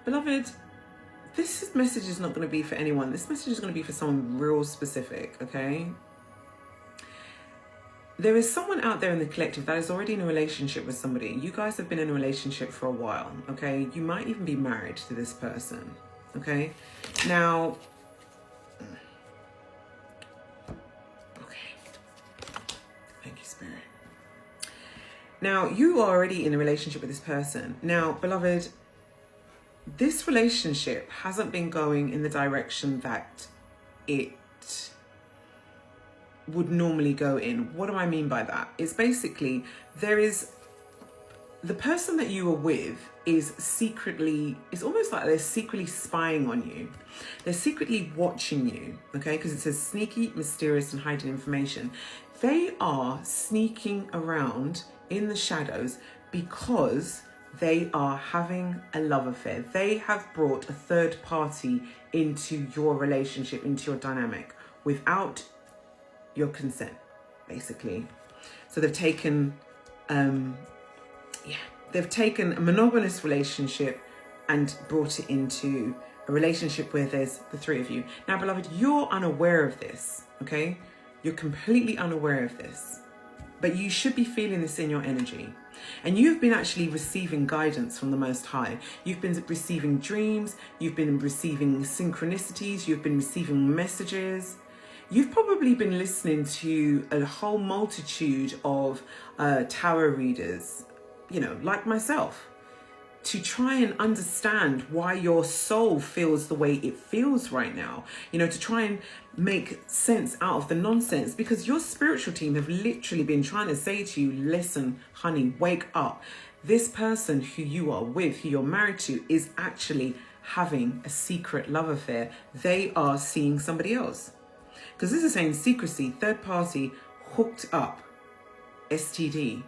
beloved, this message is not going to be for anyone. This message is going to be for someone real specific, okay? There is someone out there in the collective that is already in a relationship with somebody. You guys have been in a relationship for a while, okay? You might even be married to this person, okay? Now, okay. Thank you, Spirit. Now, you are already in a relationship with this person. Now, beloved, this relationship hasn't been going in the direction that it would normally go in. What do I mean by that? It's basically, the person that you are with is secretly, it's almost like they're secretly spying on you. They're secretly watching you, okay? Because it says sneaky, mysterious, and hiding information. They are sneaking around in the shadows because they are having a love affair. They have brought a third party into your relationship, into your dynamic, without your consent, basically. So they've taken, they've taken a monogamous relationship and brought it into a relationship where there's the three of you. Now, beloved, you're unaware of this, okay? You're completely unaware of this, but you should be feeling this in your energy. And you've been actually receiving guidance from the Most High. You've been receiving dreams, you've been receiving synchronicities, you've been receiving messages. You've probably been listening to a whole multitude of tarot readers, you know, like myself, to try and understand why your soul feels the way it feels right now, you know, to try and make sense out of the nonsense, because your spiritual team have literally been trying to say to you, listen, honey, wake up. This person who you are with, who you're married to, is actually having a secret love affair. They are seeing somebody else. Because this is saying secrecy, third party, hooked up, STD.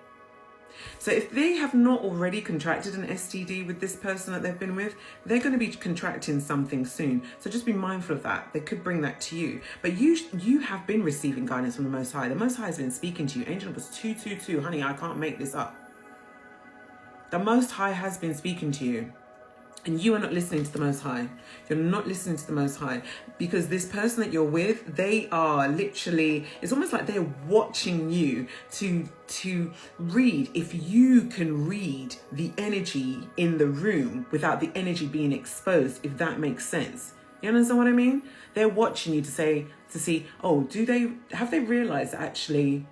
So if they have not already contracted an STD with this person that they've been with, they're going to be contracting something soon. So just be mindful of that. They could bring that to you. But you have been receiving guidance from the Most High. The Most High has been speaking to you. Angel number 222. Honey, I can't make this up. The Most High has been speaking to you. And you are not listening to the Most High. You're not listening to the Most High, because this person that you're with, they are literally, it's almost like they're watching you to read, if you can read the energy in the room without the energy being exposed, if that makes sense. You understand what I mean? They're watching you to see, oh, have they realized that actually,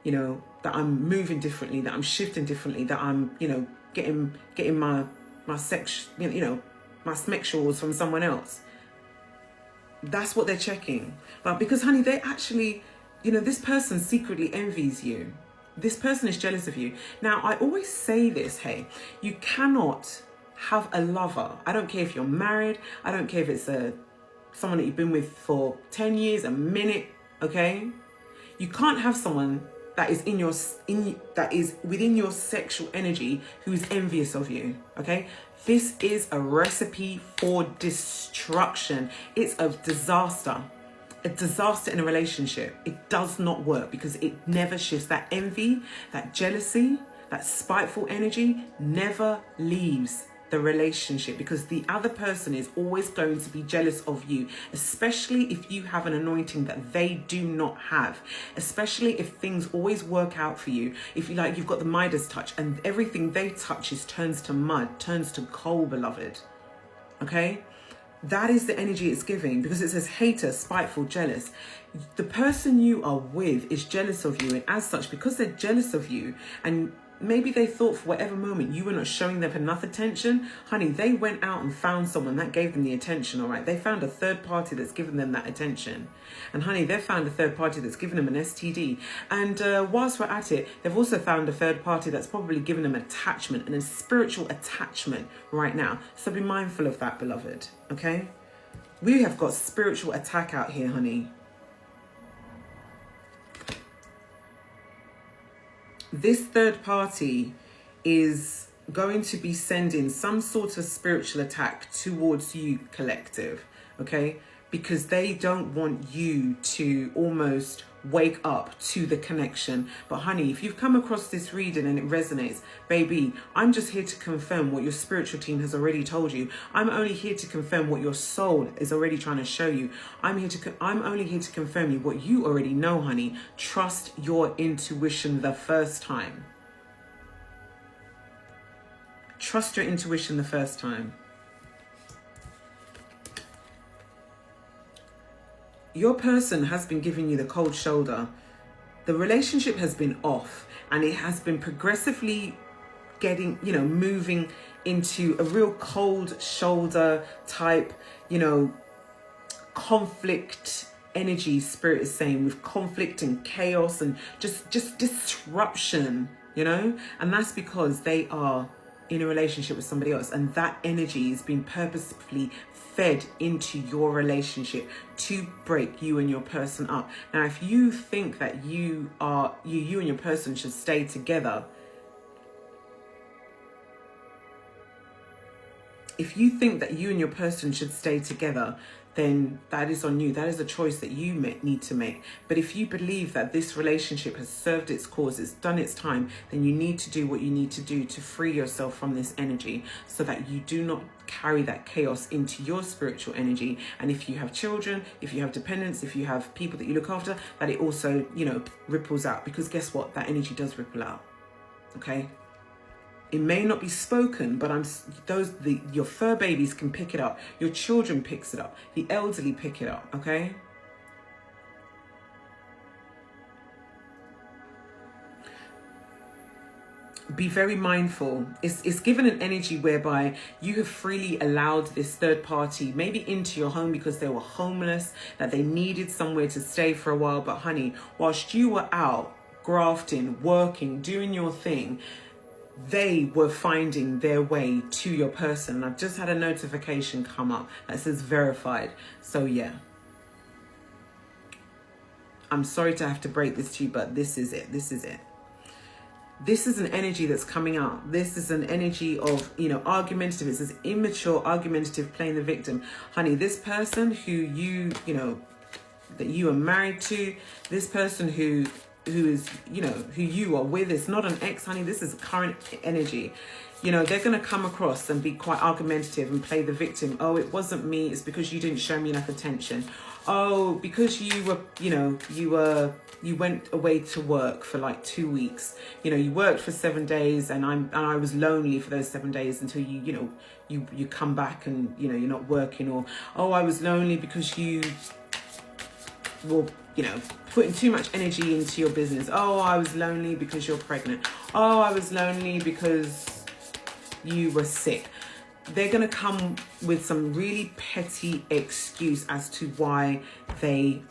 you know, that I'm moving differently, that I'm shifting differently, that I'm, you know, getting my sex, you know, my smexuals from someone else. That's what they're checking. But because, honey, they actually, you know, this person secretly envies you. This person is jealous of you. Now, I always say this, hey, you cannot have a lover. I don't care if you're married. I don't care if it's someone that you've been with for 10 years, a minute, okay? You can't have someone that is that is within your sexual energy who is envious of you, okay? This is a recipe for destruction. It's a disaster in a relationship. It does not work because it never shifts. That envy, that jealousy, that spiteful energy never leaves the relationship, because the other person is always going to be jealous of you, especially if you have an anointing that they do not have, especially if things always work out for you. If you like, you've got the Midas touch and everything they touch turns to mud, turns to coal, beloved. Okay? That is the energy it's giving, because it says hater, spiteful, jealous. The person you are with is jealous of you, and as such, because they're jealous of you, and maybe they thought for whatever moment you were not showing them enough attention, honey, they went out and found someone that gave them the attention, all right? They found a third party that's given them that attention. And honey, they've found a third party that's given them an STD. And whilst we're at it, they've also found a third party that's probably given them attachment, and a spiritual attachment right now. So be mindful of that, beloved, okay? We have got spiritual attack out here, honey. This third party is going to be sending some sort of spiritual attack towards you, collective, okay? Because they don't want you to almost wake up to the connection. But honey, if you've come across this reading and it resonates, baby, I'm just here to confirm what your spiritual team has already told you. I'm only here to confirm what your soul is already trying to show you. I'm only here to confirm you what you already know, honey. Trust your intuition the first time. Trust your intuition the first time. Your person has been giving you the cold shoulder. The relationship has been off, and it has been progressively getting, moving into a real cold shoulder type, conflict energy, spirit is saying, with conflict and chaos and just disruption, and that's because they are in a relationship with somebody else, and that energy is being purposefully fed into your relationship to break you and your person up. Now, if you think that you and your person should stay together, then that is on you. That is a choice that you need to make. But if you believe that this relationship has served its cause, it's done its time, then you need to do what you need to do to free yourself from this energy so that you do not carry that chaos into your spiritual energy. And if you have children, if you have dependents, if you have people that you look after, that it also, ripples out. Because guess what? That energy does ripple out. Okay? It may not be spoken, but your fur babies can pick it up. Your children picks it up. The elderly pick it up, okay? Be very mindful. It's given an energy whereby you have freely allowed this third party maybe into your home because they were homeless, that they needed somewhere to stay for a while. But honey, whilst you were out grafting, working, doing your thing, they were finding their way to your person. And I've just had a notification come up that says verified. So yeah, I'm sorry to have to break this to you, but this is it. This is it. This is an energy that's coming out. This is an energy of, argumentative. It's this immature, argumentative, playing the victim. Honey, this person who that you are married to, this person who is, who you are with, it's not an ex, honey. This is current energy. They're going to come across and be quite argumentative and play the victim. Oh, it wasn't me. It's because you didn't show me enough attention. Oh, because you went away to work for like 2 weeks. You worked for 7 days, and I was lonely for those 7 days until you come back and you're not working. Or, oh, I was lonely because you were putting too much energy into your business. Oh, I was lonely because you're pregnant. Oh, I was lonely because you were sick. They're going to come with some really petty excuse as to why they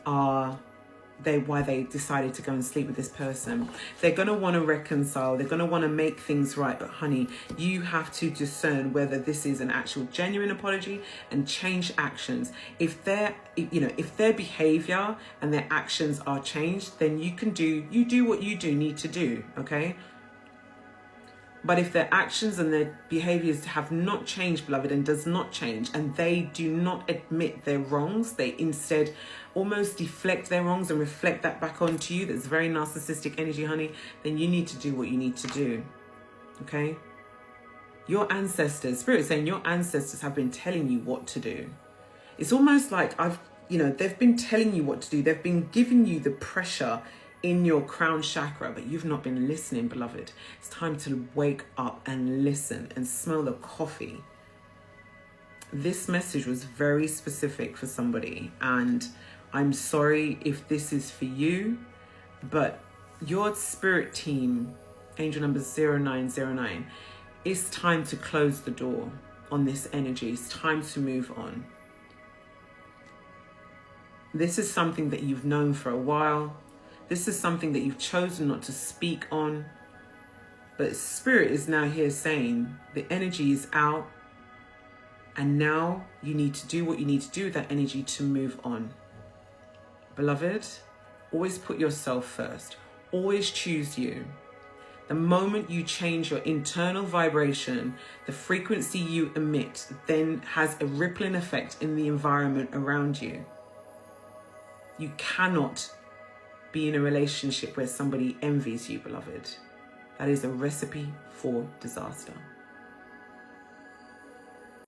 decided to go and sleep with this person. They're going to want to reconcile. They're going to want to make things right. But honey, you have to discern whether this is an actual genuine apology and change actions. If their behavior and their actions are changed, then you do what you need to do. Okay. But if their actions and their behaviors have not changed, beloved, and does not change, and they do not admit their wrongs, they instead almost deflect their wrongs and reflect that back onto you, that's very narcissistic energy, honey, then you need to do what you need to do, okay? Your ancestors, Spirit is saying your ancestors have been telling you what to do. It's almost like they've been telling you what to do. They've been giving you the pressure in your crown chakra, but you've not been listening, beloved. It's time to wake up and listen and smell the coffee. This message was very specific for somebody, and I'm sorry if this is for you, but your spirit team, angel number 0909, it's time to close the door on this energy. It's time to move on. This is something that you've known for a while. This is something that you've chosen not to speak on. But Spirit is now here saying the energy is out, and now you need to do what you need to do with that energy to move on. Beloved, always put yourself first. Always choose you. The moment you change your internal vibration, the frequency you emit then has a rippling effect in the environment around you. You cannot be in a relationship where somebody envies you, beloved. That is a recipe for disaster.